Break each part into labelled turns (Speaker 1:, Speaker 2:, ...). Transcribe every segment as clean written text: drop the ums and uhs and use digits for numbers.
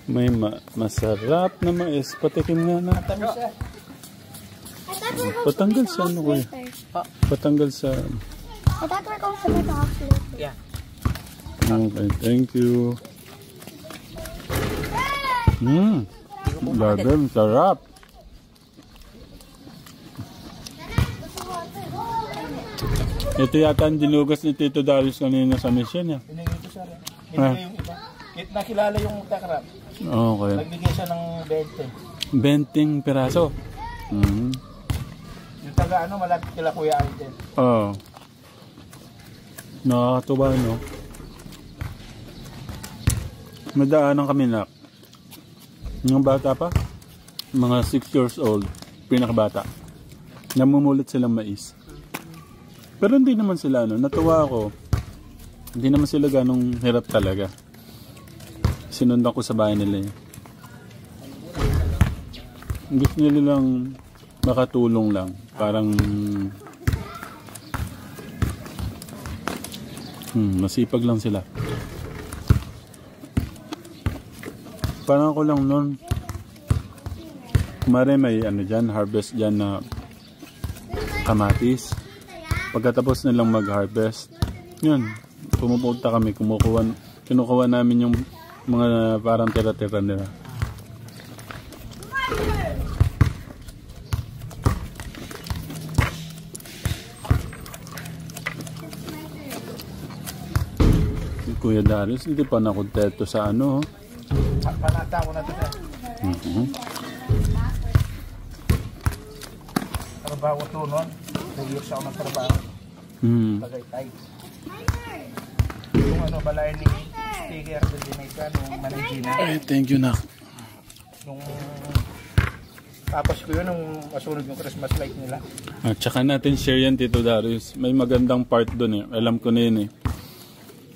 Speaker 1: May masarap na mais. Patikim nga na. Patanggal sa ano ko eh. Patanggal sa...
Speaker 2: I thought we're going to the hospital.
Speaker 3: Yeah.
Speaker 1: Okay, thank you. Lager, sarap. Ito yata ang dinugas ni Tito Darius kanina sa mission niya.
Speaker 3: Binigay ko siya. Binigay yung iba. Nakilala yung takrap.
Speaker 1: Okay.
Speaker 3: Nagbigay siya ng
Speaker 1: 20 piraso.
Speaker 3: Yung taga ano, malapit kila Kuya Aiden.
Speaker 1: Oo. Nakakatuwa, no? Madaanan kami na. Yung bata pa, mga 6 years old, pinakabata. Namumulit silang mais. Pero hindi naman sila, ano, natuwa ako. Hindi naman sila ganong hirap talaga. Sinundan ko sa bahay nila eh. Gusto nila lang makatulong lang. Parang masipag lang sila. Parang ako lang nun. Kumare may ano dyan, harvest dyan na kamatis. Pagkatapos nilang mag-harvest, yun, pumupunta kami, kinukuha namin yung mga parang tira-tira nila. Si Kuya Darius, hindi pa nakontento sa ano.
Speaker 3: Panata ko na ito na. Trabaho ito nun. Nag-years ako ng trabaho. Tagaytay. Yung ano, balay ni Sticker sa Jamaica, nung Managina.
Speaker 1: Ay, thank you, Nak.
Speaker 3: Yung tapos ko yun, nung masunod yung Christmas light nila.
Speaker 1: At saka natin share yan, Tito Darius. May magandang part dun eh. Alam ko na yun eh.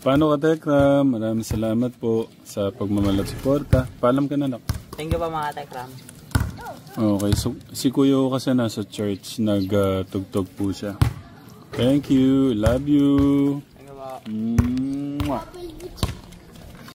Speaker 1: Paano ka, Tekram? Maraming salamat po sa pagmamalat suporta. Paalam ka na, Nak.
Speaker 4: Thank you po mga Tekram.
Speaker 1: Okay, so si Kuya kasi nasa church, nagtugtog po siya. Thank you, love you.
Speaker 4: Thank you po.
Speaker 1: Mwah.